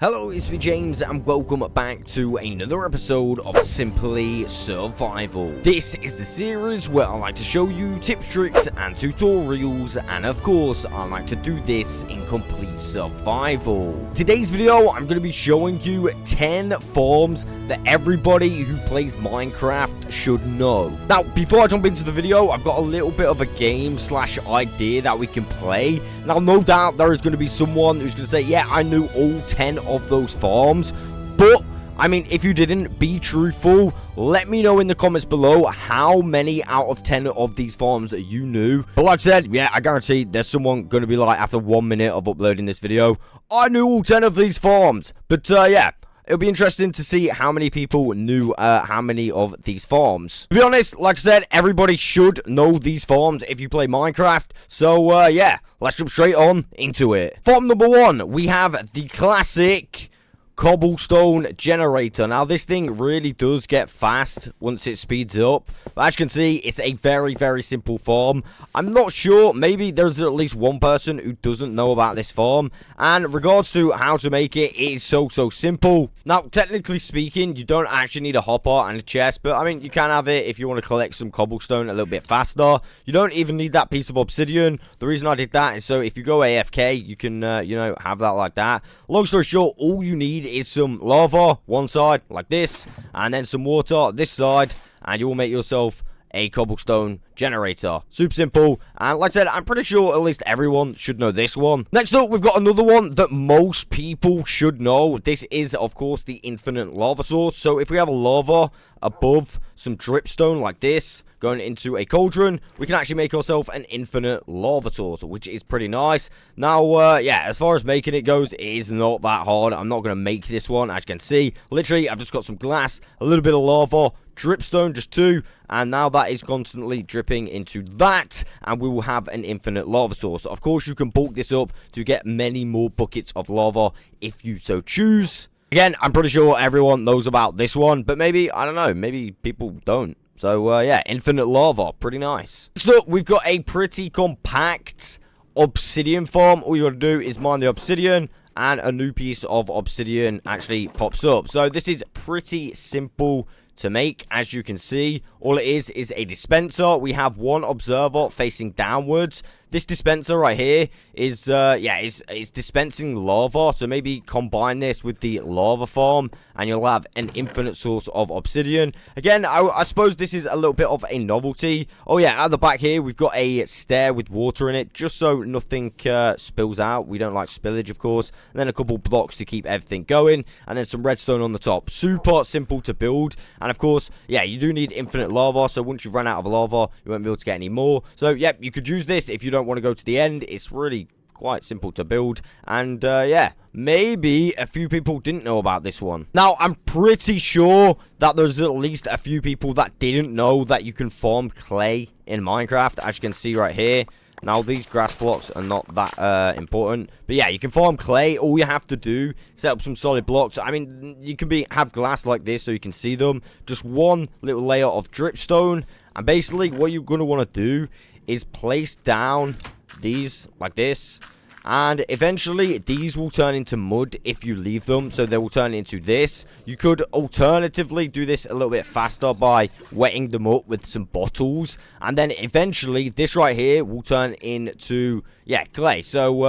Hello, it's me James and welcome back to another episode of Simply Survival. This is the series where I like to show you tips, tricks and tutorials, and of course I like to do this in complete survival. Today's video I'm going to be showing you 10 farms that everybody who plays Minecraft should know. Now before I jump into the video, I've got a little bit of a game slash idea that we can play. Now no doubt there is going to be someone who's going to say, yeah, I knew all 10 of those farms, but I mean, if you didn't, be truthful. Let me know in the comments below how many out of 10 of these farms you knew. But like I said, yeah, I guarantee there's someone going to be like, after 1 minute of uploading this video, I knew all 10 of these farms. But yeah, it'll be interesting to see how many people knew how many of these farms. To be honest, like I said, everybody should know these farms if you play Minecraft. So yeah, let's jump straight on into it. Farm number 1, we have the classic cobblestone generator. Now this thing really does get fast once it speeds up, but as you can see, it's a very simple farm. I'm not sure, maybe there's at least one person who doesn't know about this farm, and in regards to how to make it, it is so simple. Now technically speaking, you don't actually need a hopper and a chest, but I mean, you can have it if you want to collect some cobblestone a little bit faster. You don't even need that piece of obsidian. The reason I did that is so if you go AFK, you can you know, have that like that. Long story short, all you need is some lava one side like this, and then some water this side, and you will make yourself a cobblestone generator. Super simple, and like I said, I'm pretty sure at least everyone should know this one. Next up, we've got another one that most people should know. This is of course the infinite lava source. So if we have a lava above some dripstone like this going into a cauldron, we can actually make ourselves an infinite lava source, which is pretty nice. Now yeah, as far as making it goes, it is not that hard. I'm not going to make this one. As you can see, literally I've just got some glass, a little bit of lava, dripstone, just 2, and now that is constantly dripping into that, and we will have an infinite lava source. Of course, you can bulk this up to get many more buckets of lava if you so choose. Again, I'm pretty sure everyone knows about this one, but maybe, I don't know, maybe people don't. So yeah, infinite lava, pretty nice. Next up, we've got a pretty compact obsidian farm. All you gotta do is mine the obsidian, and a new piece of obsidian actually pops up. So this is pretty simple to make. As you can see, all it is a dispenser. We have one observer facing downwards. This dispenser right here is yeah, it's dispensing lava. So maybe combine this with the lava farm, and you'll have an infinite source of obsidian. Again, I suppose this is a little bit of a novelty. Oh yeah, at the back here we've got a stair with water in it, just so nothing spills out. We don't like spillage, of course. And then a couple blocks to keep everything going, and then some redstone on the top. Super simple to build, and of course, yeah, you do need infinite lava. So once you've run out of lava, you won't be able to get any more. So yeah, you could use this if you don't want to go to the end. It's really quite simple to build, and yeah, maybe a few people didn't know about this one. Now I'm pretty sure that there's at least a few people that didn't know that you can farm clay in Minecraft, as you can see right here. Now these grass blocks are not that important, but yeah, you can farm clay. All you have to do, set up some solid blocks. I mean, you can have glass like this so you can see them. Just one little layer of dripstone, and basically what you're going to want to do is place down these like this, and eventually these will turn into mud if you leave them, so they will turn into this. You could alternatively do this a little bit faster by wetting them up with some bottles, and then eventually this right here will turn into, yeah, clay. So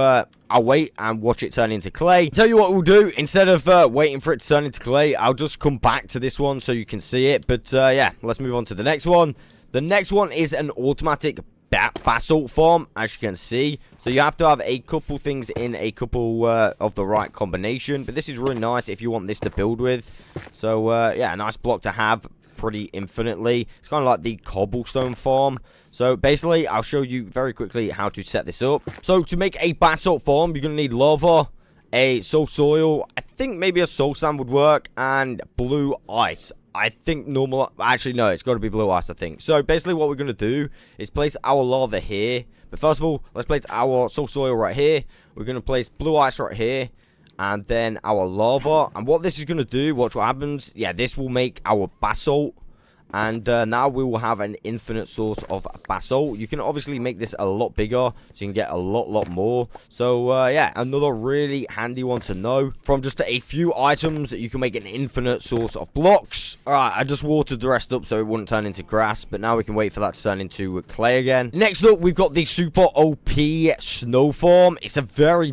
I'll wait and watch it turn into clay. Tell you what we'll do, instead of waiting for it to turn into clay, I'll just come back to this one so you can see it. But yeah, let's move on to the next one. The next one is an automatic basalt farm, as you can see. So you have to have a couple things in a couple of the right combination, but this is really nice if you want this to build with. So yeah, a nice block to have pretty infinitely. It's kind of like the cobblestone farm. So basically, I'll show you very quickly how to set this up. So to make a basalt farm, you're going to need lava, a soul soil, I think maybe a soul sand would work, and blue ice. I think normal, actually no, it's got to be blue ice, I think. So basically what we're going to do is place our lava here. But first of all, let's place our soul soil right here. We're going to place blue ice right here, and then our lava. And what this is going to do, watch what happens. Yeah, this will make our basalt, And now we will have an infinite source of basalt. You can obviously make this a lot bigger, so you can get a lot more. So, yeah, another really handy one to know. From just a few items, you can make an infinite source of blocks. Alright, I just watered the rest up so it wouldn't turn into grass, but now we can wait for that to turn into clay again. Next up, we've got the super OP snow farm. It's a very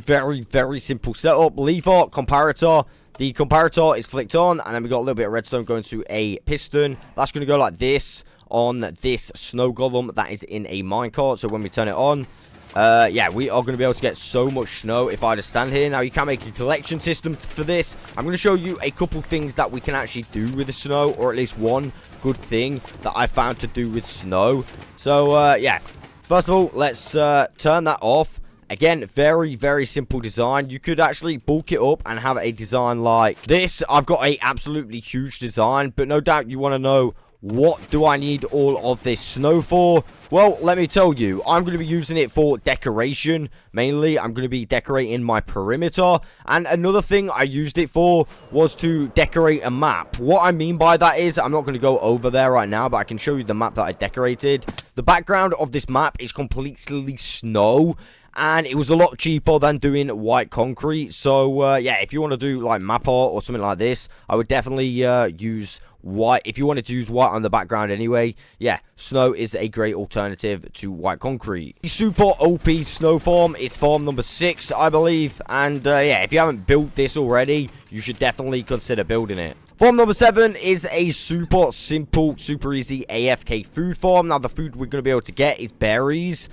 simple setup. Lever, comparator. The comparator is flicked on, and then we got a little bit of redstone going to a piston. That's going to go like this on this snow golem that is in a minecart. So when we turn it on, yeah, we are going to be able to get so much snow if I just stand here. Now, you can make a collection system for this. I'm going to show you a couple things that we can actually do with the snow, or at least one good thing that I found to do with snow. So, yeah, first of all, let's turn that off. Again, very simple design. You could actually bulk it up and have a design like this. I've got a absolutely huge design, but no doubt you want to know, what do I need all of this snow for? Well, let me tell you, I'm going to be using it for decoration. Mainly, I'm going to be decorating my perimeter. And another thing I used it for was to decorate a map. What I mean by that is, I'm not going to go over there right now, but I can show you the map that I decorated. The background of this map is completely snow. And it was a lot cheaper than doing white concrete. So, yeah, if you want to do, like, map art or something like this, I would definitely use white. If you wanted to use white on the background anyway, yeah, snow is a great alternative to white concrete. The super OP snow farm is farm number 6, I believe. And, yeah, if you haven't built this already, you should definitely consider building it. Farm number 7 is a super simple, super easy AFK food farm. Now, the food we're going to be able to get is berries.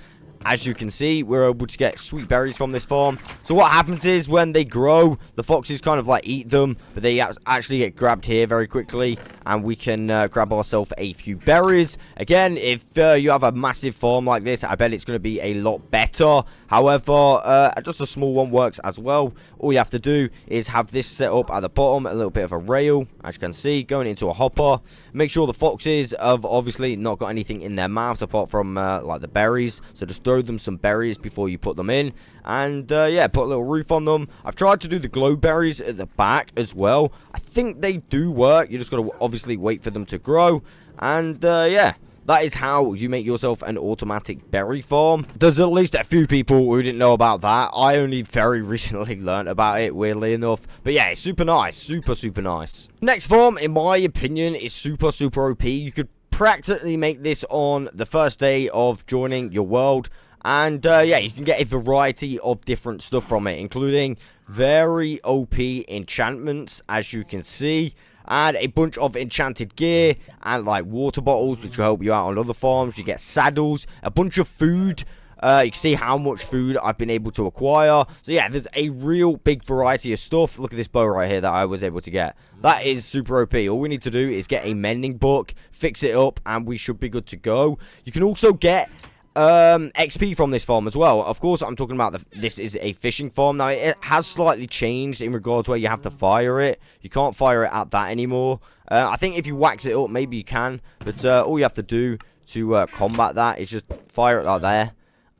As you can see, we're able to get sweet berries from this farm. So what happens is, when they grow, the foxes kind of like eat them, but they actually get grabbed here very quickly, and we can grab ourselves a few berries. Again, if you have a massive farm like this, I bet it's going to be a lot better. However, just a small one works as well. All you have to do is have this set up at the bottom, a little bit of a rail, as you can see, going into a hopper. Make sure the foxes have obviously not got anything in their mouths apart from like the berries. So just throw them some berries before you put them in. And yeah, put a little roof on them. I've tried to do the glow berries at the back as well. I think they do work. You just got to obviously wait for them to grow. And yeah, that is how you make yourself an automatic berry farm. There's at least a few people who didn't know about that. I only very recently learned about it, weirdly enough. But yeah, it's super nice. Super nice. Next farm, in my opinion, is super OP. You could practically make this on the first day of joining your world. And yeah, you can get a variety of different stuff from it, including very OP enchantments, as you can see. And a bunch of enchanted gear and like water bottles, which will help you out on other farms. You get saddles, a bunch of food. You can see how much food I've been able to acquire. So yeah, there's a real big variety of stuff. Look at this bow right here that I was able to get. That is super OP. All we need to do is get a mending book, fix it up, and we should be good to go. You can also get XP from this farm as well. Of course, I'm talking about this is a fishing farm. Now, it has slightly changed in regards to where you have to fire it. You can't fire it at that anymore. I think if you wax it up, maybe you can. But all you have to do to combat that is just fire it like there.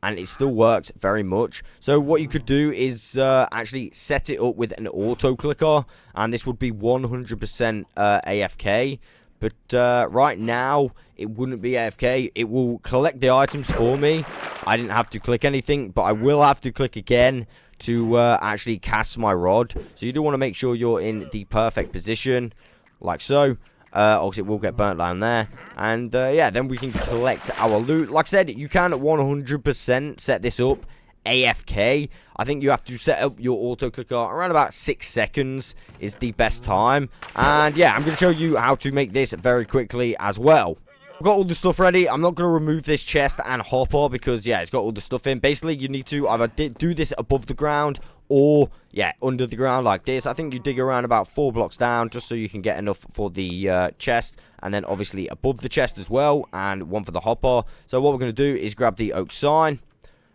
And it still works very much. So what you could do is actually set it up with an auto clicker. And this would be 100% AFK. But right now, it wouldn't be AFK. It will collect the items for me. I didn't have to click anything, but I will have to click again to actually cast my rod. So you do want to make sure you're in the perfect position, like so. Obviously, it will get burnt down there. And yeah, then we can collect our loot. Like I said, you can 100% set this up AFK. I think you have to set up your auto clicker around about 6 seconds is the best time. And yeah, I'm going to show you how to make this very quickly as well. I've got all the stuff ready. I'm not going to remove this chest and hopper because yeah, it's got all the stuff in. Basically, you need to either do this above the ground or yeah, under the ground like this. I think you dig around about 4 blocks down just so you can get enough for the chest, and then obviously above the chest as well, and one for the hopper. So what we're going to do is grab the oak sign.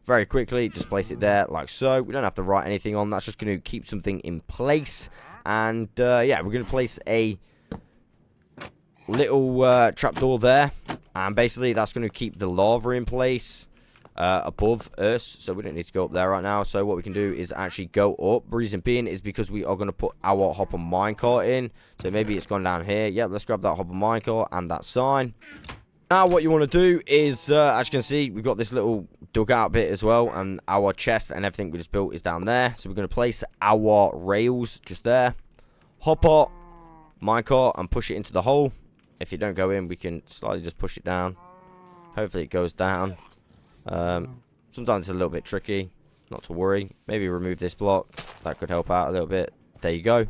Very quickly, just place it there like so. We don't have to write anything on. That's just going to keep something in place. And yeah, we're going to place a little trapdoor there. And basically, that's going to keep the lava in place. above us, so we don't need to go up there right now. So what we can do is actually go up. Reason being is because we are going to put our hopper minecart in. So maybe it's gone down here. Yep, let's grab that hopper minecart and that sign. Now what you want to do is, as you can see, we've got this little dugout bit as well, and our chest and everything we just built is down there. So we're going to place our rails just there. Hopper minecart and push it into the hole. If it don't go in, we can slightly just push it down. Hopefully it goes down. Sometimes it's a little bit tricky. Not to worry. Maybe remove this block. That could help out a little bit. There you go.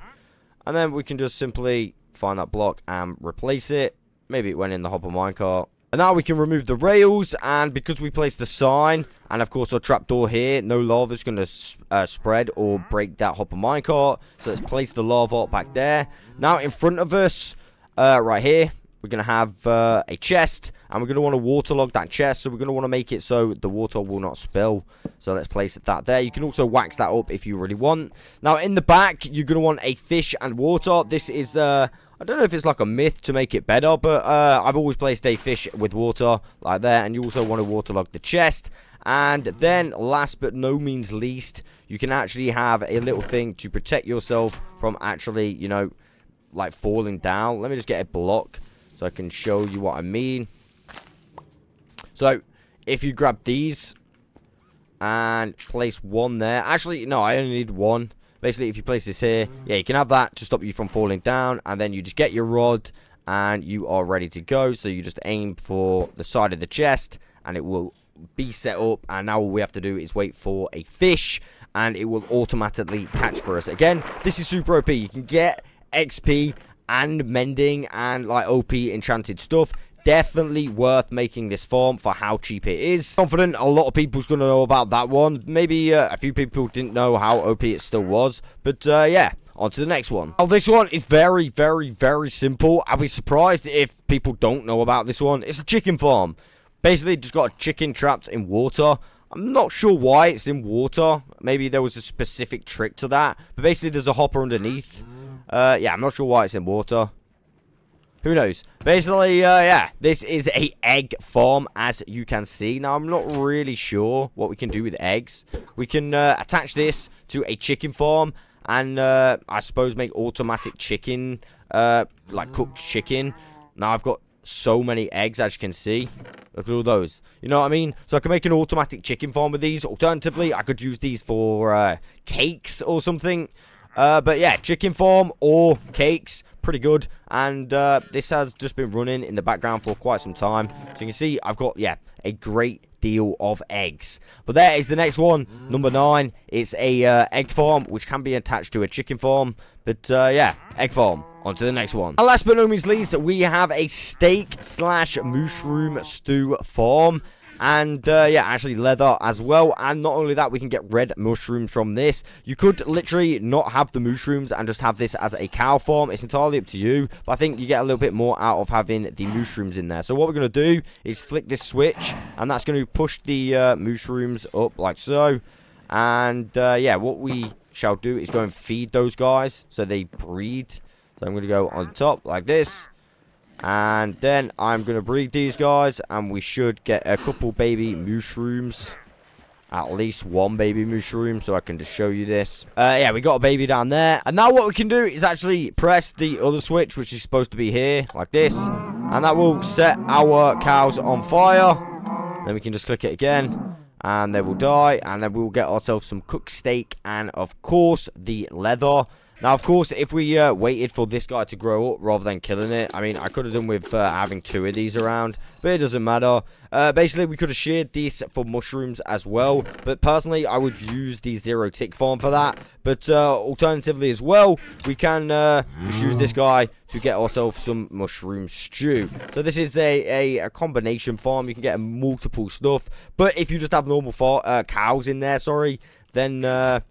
And then we can just simply find that block and replace it. Maybe it went in the hopper minecart. And now we can remove the rails, and because we placed the sign, and of course our trapdoor here, no lava is going to spread or break that hopper minecart. So let's place the lava back there. Now in front of us, right here, we're going to have a chest, and we're going to want to waterlog that chest. So we're going to want to make it so the water will not spill. So let's place that there. You can also wax that up if you really want. Now in the back, you're going to want a fish and water. This is I don't know if it's like a myth to make it better, but I've always placed a fish with water like that. And you also want to waterlog the chest. And then last but no means least, you can actually have a little thing to protect yourself from actually, you know, like falling down. Let me just get a block so I can show you what I mean. So if you grab these and place one there. Actually, no, I only need one. Basically, if you place this here, yeah, you can have that to stop you from falling down. And then you just get your rod and you are ready to go. So you just aim for the side of the chest and it will be set up. And now all we have to do is wait for a fish and it will automatically catch for us. Again, this is super OP. You can get XP and mending and like OP enchanted stuff. Definitely worth making this farm for how cheap it is. Confident a lot of people's going to know about that one. Maybe a few people didn't know how OP it still was. But yeah, on to the next one. Now this one is very, very, very simple. I'll be surprised if people don't know about this one. It's a chicken farm. Basically, just got a chicken trapped in water. I'm not sure why it's in water. Maybe there was a specific trick to that. But basically, there's a hopper underneath. Yeah, I'm not sure why it's in water. Who knows? Basically, yeah, this is a egg farm, as you can see. Now, I'm not really sure what we can do with eggs. We can attach this to a chicken farm and, I suppose, make automatic chicken, like cooked chicken. Now, I've got so many eggs, as you can see. Look at all those. You know what I mean? So I can make an automatic chicken farm with these. Alternatively, I could use these for cakes or something. But yeah, chicken farm or cakes, pretty good. And this has just been running in the background for quite some time. So you can see I've got, yeah, a great deal of eggs. But there is the next one, number 9. It's a egg farm, which can be attached to a chicken farm. But yeah, egg farm. On to the next one. And last but no means least, we have a steak / mushroom stew farm. And, yeah, actually leather as well. And not only that, we can get red mushrooms from this. You could literally not have the mushrooms and just have this as a cow farm. It's entirely up to you. But I think you get a little bit more out of having the mushrooms in there. So what we're going to do is flick this switch. And that's going to push the mushrooms up like so. And, yeah, what we shall do is go and feed those guys so they breed. So I'm going to go on top like this. And then I'm going to breed these guys. And we should get a couple baby mushrooms. At least one baby mushroom. So I can just show you this. Yeah, we got a baby down there. And now what we can do is actually press the other switch, which is supposed to be here. Like this. And that will set our cows on fire. Then we can just click it again. And they will die. And then we'll get ourselves some cooked steak. And of course, the leather. Now, of course, if we waited for this guy to grow up rather than killing it, I mean, I could have done with having 2 of these around, but it doesn't matter. Basically, we could have shared this for mushrooms as well, but personally, I would use the 0 tick farm for that. But alternatively as well, we can just use this guy to get ourselves some mushroom stew. So this is a combination farm. You can get multiple stuff, but if you just have normal cows in there, then,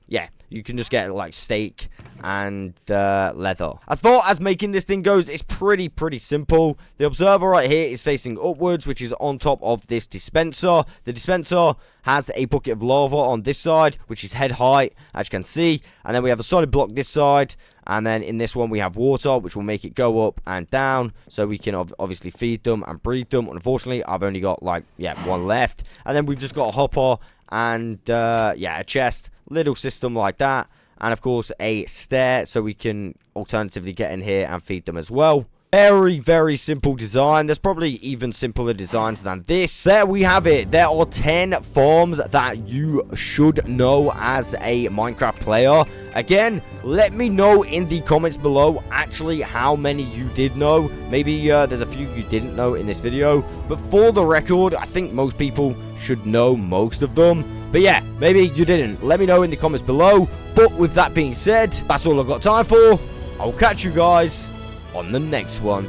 yeah. You can just get, like, steak and leather. As far as making this thing goes, it's pretty simple. The observer right here is facing upwards, which is on top of this dispenser. The dispenser has a bucket of lava on this side, which is head height, as you can see. And then we have a solid block this side. And then in this one, we have water, which will make it go up and down. So we can obviously feed them and breed them. Unfortunately, I've only got, like, yeah, one left. And then we've just got a hopper and, yeah, a chest. Little system like that. And, of course, a stair so we can alternatively get in here and feed them as well. Very, very simple design. There's probably even simpler designs than this. There we have it. There are 10 farms that you should know as a Minecraft player. Again, let me know in the comments below actually how many you did know. Maybe there's a few you didn't know in this video. But for the record, I think most people should know most of them. But yeah, maybe you didn't. Let me know in the comments below. But with that being said, that's all I've got time for. I'll catch you guys on the next one.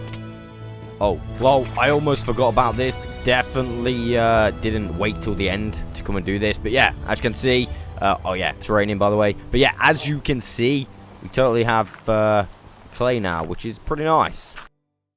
Oh, well, I almost forgot about this. Definitely didn't wait till the end to come and do this. But yeah, as you can see, oh yeah, it's raining by the way. But yeah, as you can see, we totally have clay now, which is pretty nice.